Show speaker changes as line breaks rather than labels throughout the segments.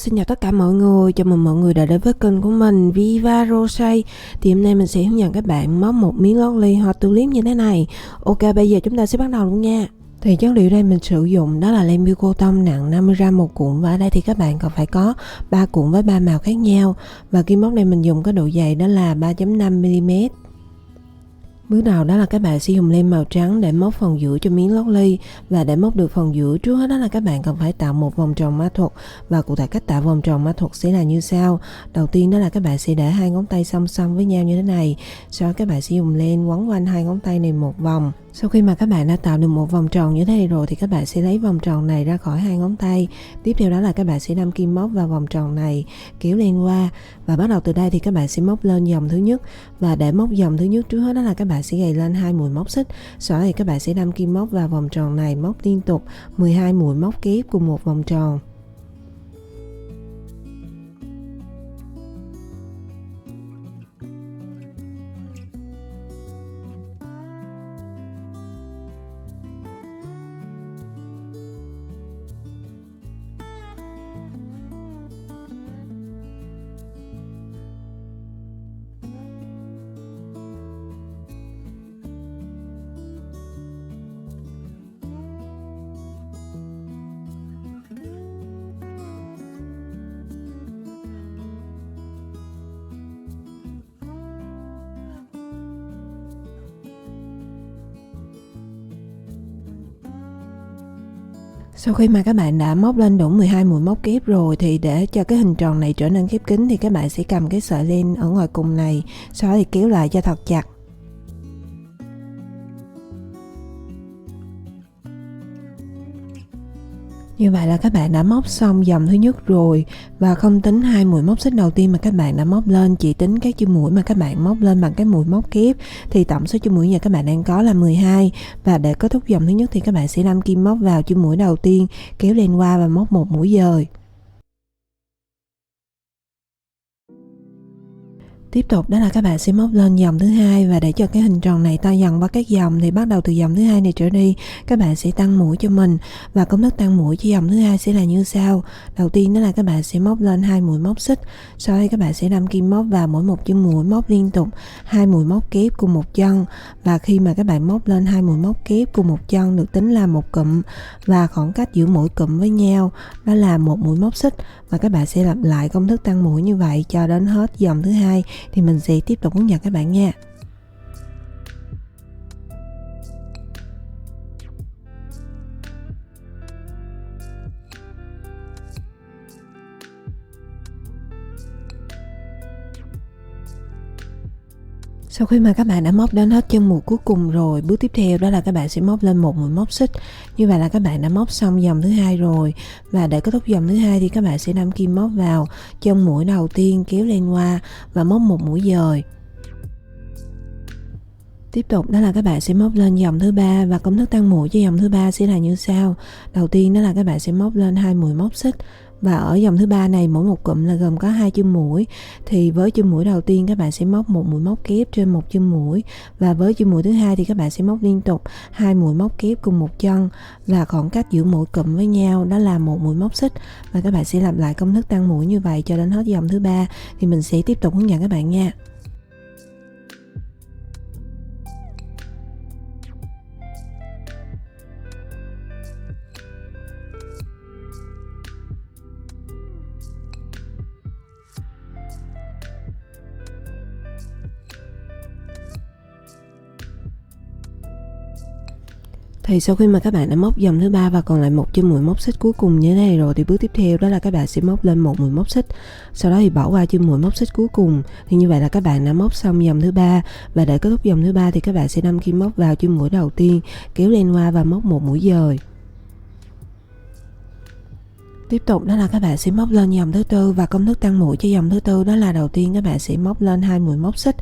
Xin chào tất cả mọi người, chào mừng mọi người đã đến với kênh của mình Viva Rosé. Thì hôm nay mình sẽ hướng dẫn các bạn móc một miếng lót ly hoa tulip như thế này. Ok, bây giờ chúng ta sẽ bắt đầu luôn nha. Thì chất liệu đây mình sử dụng đó là len Biocotton nặng 50g một cuộn, và ở đây thì các bạn còn phải có 3 cuộn với 3 màu khác nhau. Và kim móc này mình dùng có độ dày đó là 3.5mm. Bước đầu đó là các bạn sử dụng len màu trắng để móc phần giữa cho miếng lót ly. Và để móc được phần giữa, trước hết đó là các bạn cần phải tạo một vòng tròn mã thuật. Và cụ thể cách tạo vòng tròn mã thuật sẽ là như sau. Đầu tiên đó là các bạn sẽ để hai ngón tay song song với nhau như thế này. Sau đó các bạn sử dụng len quấn quanh hai ngón tay này một vòng. Sau khi mà các bạn đã tạo được một vòng tròn như thế này rồi thì các bạn sẽ lấy vòng tròn này ra khỏi hai ngón tay. Tiếp theo đó là các bạn sẽ đâm kim móc vào vòng tròn này, kéo len qua, và bắt đầu từ đây thì các bạn sẽ móc lên dòng thứ nhất. Và để móc dòng thứ nhất, trước hết đó là các bạn sẽ gầy lên 2 mũi móc xích. Sau đó thì các bạn sẽ đâm kim móc vào vòng tròn này, móc liên tục 12 mũi móc kép cùng một vòng tròn. Sau khi mà các bạn đã móc lên đủ 12 mũi móc kép rồi thì để cho cái hình tròn này trở nên khép kín thì các bạn sẽ cầm cái sợi len ở ngoài cùng này, sau đó thì kéo lại cho thật chặt. Như vậy là các bạn đã móc xong dòng thứ nhất rồi, và không tính hai mũi móc xích đầu tiên mà các bạn đã móc lên, chỉ tính các chân mũi mà các bạn móc lên bằng cái mũi móc kép, thì tổng số chân mũi giờ các bạn đang có là 12. Và để kết thúc dòng thứ nhất thì các bạn sẽ đâm kim móc vào chân mũi đầu tiên, kéo len qua và móc một mũi dời. Tiếp tục đó là các bạn sẽ móc lên dòng thứ hai, và để cho cái hình tròn này to dần qua các dòng thì bắt đầu từ dòng thứ hai này trở đi các bạn sẽ tăng mũi cho mình. Và công thức tăng mũi cho dòng thứ hai sẽ là như sau. Đầu tiên đó là các bạn sẽ móc lên 2 mũi móc xích, sau đó các bạn sẽ đâm kim móc vào mỗi một chân mũi, móc liên tục 2 mũi móc kép cùng một chân. Và khi mà các bạn móc lên 2 mũi móc kép cùng một chân được tính là một cụm, và khoảng cách giữa mỗi cụm với nhau đó là một mũi móc xích. Và các bạn sẽ lặp lại công thức tăng mũi như vậy cho đến hết dòng thứ hai thì mình sẽ tiếp tục hướng dẫn các bạn nha. Sau khi mà các bạn đã móc đến hết chân mũi cuối cùng rồi, bước tiếp theo đó là các bạn sẽ móc lên một mũi móc xích. Như vậy là các bạn đã móc xong dòng thứ hai rồi. Và để kết thúc dòng thứ hai thì các bạn sẽ đâm kim móc vào chân mũi đầu tiên, kéo len qua và móc một mũi dời. Tiếp tục đó là các bạn sẽ móc lên dòng thứ ba, và công thức tăng mũi cho dòng thứ ba sẽ là như sau. Đầu tiên đó là các bạn sẽ móc lên 2 mũi móc xích, và ở dòng thứ ba này mỗi một cụm là gồm có 2 chân mũi. Thì với chân mũi đầu tiên các bạn sẽ móc một mũi móc kép trên một chân mũi, và với chân mũi thứ hai thì các bạn sẽ móc liên tục 2 mũi móc kép cùng một chân, và khoảng cách giữa mỗi cụm với nhau đó là một mũi móc xích. Và các bạn sẽ lặp lại công thức tăng mũi như vậy cho đến hết dòng thứ ba thì mình sẽ tiếp tục hướng dẫn các bạn nha. Thì sau khi mà các bạn đã móc dòng thứ ba và còn lại một chân mũi móc xích cuối cùng như thế này rồi thì bước tiếp theo đó là các bạn sẽ móc lên một mũi móc xích, sau đó thì bỏ qua chân mũi móc xích cuối cùng. Thì như vậy là các bạn đã móc xong dòng thứ ba, và để kết thúc dòng thứ ba thì các bạn sẽ đâm kim móc vào chân mũi đầu tiên, kéo len qua và móc một mũi dời. Tiếp tục đó là các bạn sẽ móc lên dòng thứ tư, và công thức tăng mũi cho dòng thứ tư đó là đầu tiên các bạn sẽ móc lên 2 mũi móc xích.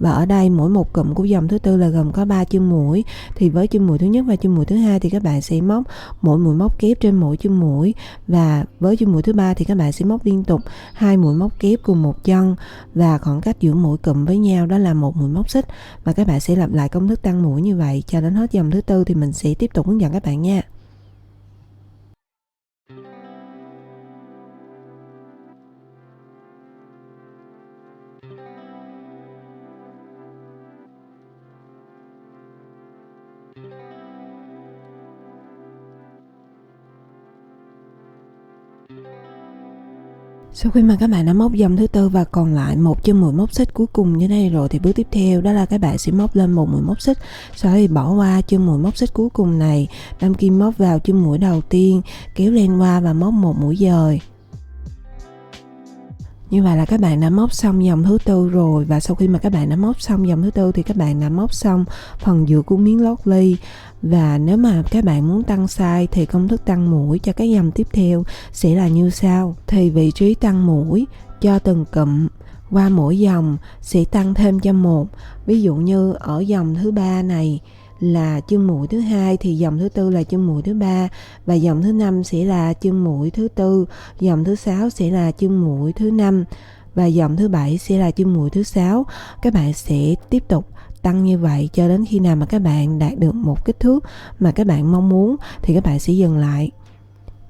Và ở đây mỗi một cụm của dòng thứ tư là gồm có 3 chân mũi. Thì với chân mũi thứ nhất và chân mũi thứ hai thì các bạn sẽ móc mỗi mũi móc kép trên mỗi chân mũi, và với chân mũi thứ ba thì các bạn sẽ móc liên tục 2 mũi móc kép cùng một chân, và khoảng cách giữa mỗi cụm với nhau đó là một mũi móc xích. Và các bạn sẽ lặp lại công thức tăng mũi như vậy cho đến hết dòng thứ tư thì mình sẽ tiếp tục hướng dẫn các bạn nha. Sau khi mà các bạn đã móc dòng thứ tư và còn lại một chân mũi móc xích cuối cùng như thế này rồi, thì bước tiếp theo đó là các bạn sẽ móc lên một mũi móc xích, sau đó thì bỏ qua chân mũi móc xích cuối cùng này, đâm kim móc vào chân mũi đầu tiên, kéo lên qua và móc một mũi dời. Như vậy là các bạn đã móc xong dòng thứ tư rồi. Và sau khi mà các bạn đã móc xong dòng thứ tư thì các bạn đã móc xong phần giữa của miếng lót ly. Và nếu mà các bạn muốn tăng size thì công thức tăng mũi cho các dòng tiếp theo sẽ là như sau. Thì vị trí tăng mũi cho từng cụm qua mỗi dòng sẽ tăng thêm cho một. Ví dụ như ở dòng thứ ba này là chân mũi thứ hai thì dòng thứ tư là chân mũi thứ ba, và dòng thứ năm sẽ là chân mũi thứ tư, dòng thứ sáu sẽ là chân mũi thứ năm, và dòng thứ bảy sẽ là chân mũi thứ sáu. Các bạn sẽ tiếp tục tăng như vậy cho đến khi nào mà các bạn đạt được một kích thước mà các bạn mong muốn thì các bạn sẽ dừng lại.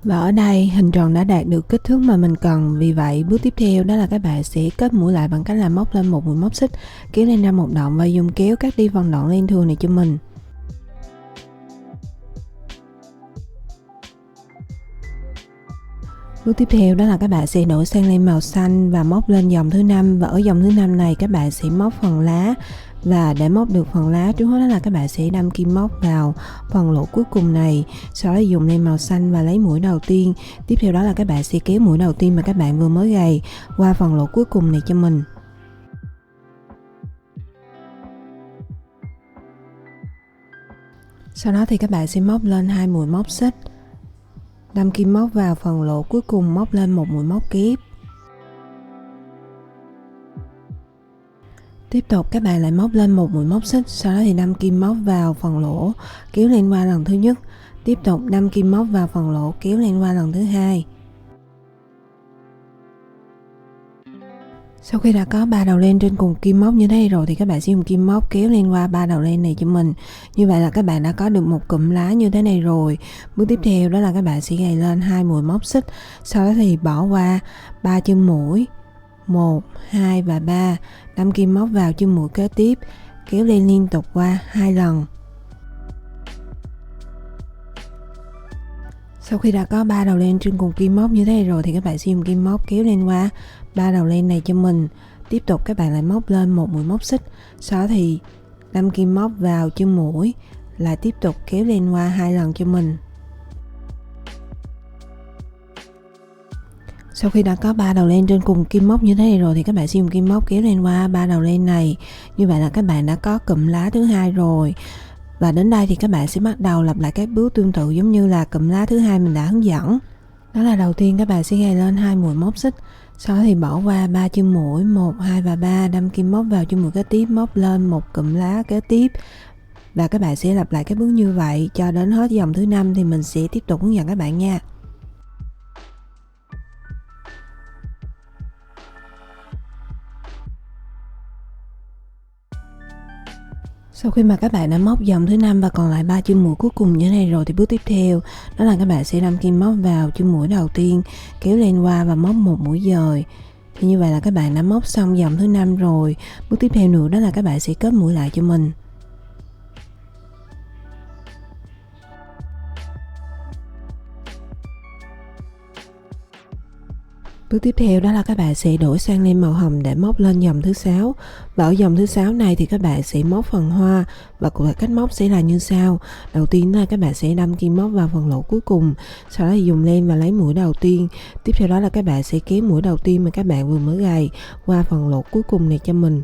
Và ở đây hình tròn đã đạt được kích thước mà mình cần. Vì vậy bước tiếp theo đó là các bạn sẽ kết mũi lại bằng cách là móc lên một mũi móc xích, kéo lên ra một đoạn và dùng kéo cắt đi phần đoạn len thường này cho mình. Bước tiếp theo đó là các bạn sẽ đổi sang len màu xanh và móc lên dòng thứ 5. Và ở dòng thứ 5 này các bạn sẽ móc phần lá. Và để móc được phần lá, trước hết đó là các bạn sẽ đâm kim móc vào phần lỗ cuối cùng này, sau đó dùng len màu xanh và lấy mũi đầu tiên. Tiếp theo đó là các bạn sẽ kéo mũi đầu tiên mà các bạn vừa mới gầy qua phần lỗ cuối cùng này cho mình. Sau đó thì các bạn sẽ móc lên 2 mũi móc xích, đâm kim móc vào phần lỗ cuối cùng, móc lên một mũi móc kép. Tiếp tục các bạn lại móc lên một mũi móc xích, sau đó thì đâm kim móc vào phần lỗ, kéo lên qua lần thứ nhất. Tiếp tục đâm kim móc vào phần lỗ, kéo lên qua lần thứ hai. Sau khi đã có 3 đầu len trên cùng kim móc như thế này rồi thì các bạn sẽ dùng kim móc kéo lên qua 3 đầu len này cho mình. Như vậy là các bạn đã có được một cụm lá như thế này rồi. Bước tiếp theo đó là các bạn sẽ gầy lên 2 mũi móc xích, sau đó thì bỏ qua 3 chân mũi 1, 2 và 3, đâm kim móc vào chân mũi kế tiếp, kéo lên liên tục qua 2 lần. Sau khi đã có 3 đầu len trên cùng kim móc như thế này rồi thì các bạn sẽ dùng kim móc kéo lên qua 3 đầu len này cho mình. Tiếp tục các bạn lại móc lên một mũi móc xích, sau đó thì đâm kim móc vào chân mũi, lại tiếp tục kéo lên qua 2 lần cho mình. Sau khi đã có 3 đầu len trên cùng kim móc như thế này rồi thì các bạn sẽ dùng kim móc kéo lên qua 3 đầu len này. Như vậy là các bạn đã có cụm lá thứ hai rồi. Và đến đây thì các bạn sẽ bắt đầu lặp lại các bước tương tự giống như là cụm lá thứ hai mình đã hướng dẫn. Đó là đầu tiên các bạn sẽ gầy lên 2 mũi móc xích, sau đó thì bỏ qua 3 chân mũi 1, 2 và 3, đâm kim móc vào chân mũi kế tiếp, móc lên một cụm lá kế tiếp. Và các bạn sẽ lặp lại các bước như vậy cho đến hết dòng thứ 5 thì mình sẽ tiếp tục hướng dẫn các bạn nha. Sau khi mà các bạn đã móc dòng thứ 5 và còn lại 3 chân mũi cuối cùng như thế này rồi thì bước tiếp theo đó là các bạn sẽ đâm kim móc vào chân mũi đầu tiên, kéo lên qua và móc một mũi dời. Thì như vậy là các bạn đã móc xong dòng thứ 5 rồi. Bước tiếp theo nữa đó là các bạn sẽ kết mũi lại cho mình. Bước tiếp theo đó là các bạn sẽ đổi sang len màu hồng để móc lên dòng thứ 6. Và ở dòng thứ 6 này thì các bạn sẽ móc phần hoa, và cụ thể cách móc sẽ là như sau. Đầu tiên là các bạn sẽ đâm kim móc vào phần lỗ cuối cùng, sau đó thì dùng len và lấy mũi đầu tiên. Tiếp theo đó là các bạn sẽ kéo mũi đầu tiên mà các bạn vừa mới gầy qua phần lỗ cuối cùng này cho mình.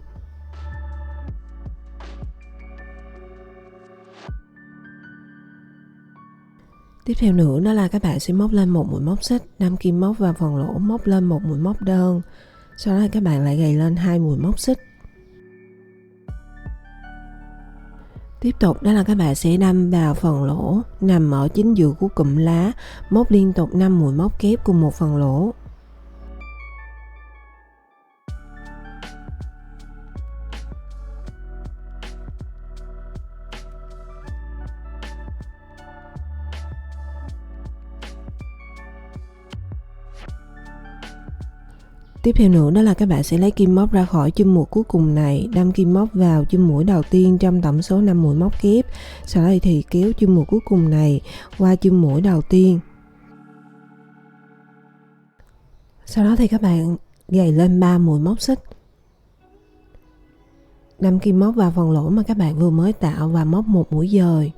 Tiếp theo nữa đó là các bạn sẽ móc lên một mũi móc xích, đâm kim móc vào phần lỗ, móc lên một mũi móc đơn. Sau đó các bạn lại gầy lên 2 mũi móc xích. Tiếp tục đó là các bạn sẽ đâm vào phần lỗ nằm ở chính giữa của cụm lá, móc liên tục 5 mũi móc kép cùng một phần lỗ. Tiếp theo nữa đó là các bạn sẽ lấy kim móc ra khỏi chum mũi cuối cùng này, đâm kim móc vào chum mũi đầu tiên trong tổng số 5 mũi móc kép. Sau đó thì kéo chum mũi cuối cùng này qua chum mũi đầu tiên. Sau đó thì các bạn gầy lên 3 mũi móc xích. Đâm kim móc vào phần lỗ mà các bạn vừa mới tạo và móc một mũi dời.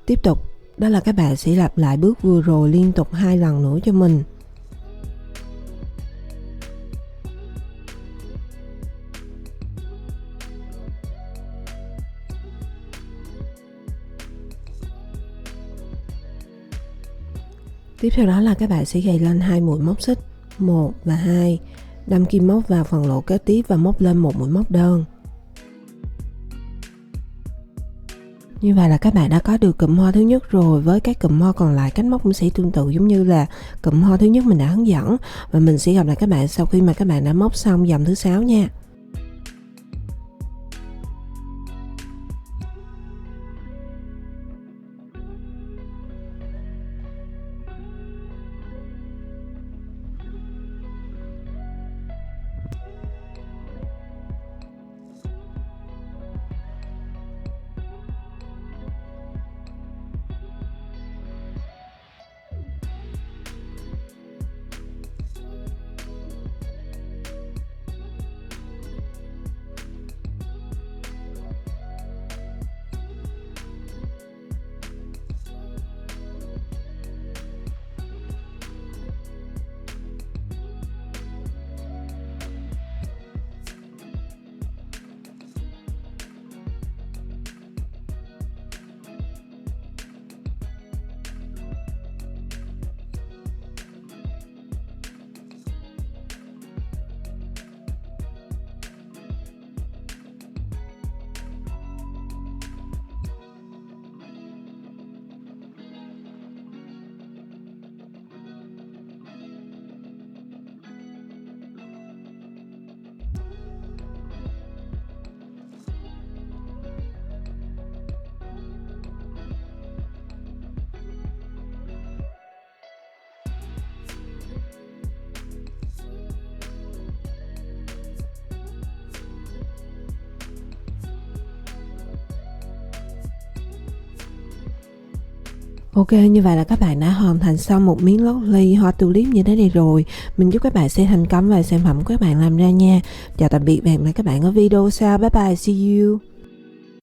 Tiếp tục, đó là các bạn sẽ lặp lại bước vừa rồi liên tục 2 lần nữa cho mình. Tiếp theo đó là các bạn sẽ gầy lên 2 mũi móc xích, 1 và 2, đâm kim móc vào phần lỗ kế tiếp và móc lên một mũi móc đơn. Như vậy là các bạn đã có được cụm hoa thứ nhất rồi. Với các cụm hoa còn lại cách móc cũng sẽ tương tự giống như là cụm hoa thứ nhất mình đã hướng dẫn. Và mình sẽ gặp lại các bạn sau khi mà các bạn đã móc xong dòng thứ 6 nha. Ok, như vậy là các bạn đã hoàn thành xong một miếng lót ly hoa tulip như thế này rồi. Mình chúc các bạn sẽ thành công và sản phẩm của các bạn làm ra nha. Chào tạm biệt và hẹn gặp lại các bạn ở video sau. Bye bye, see you.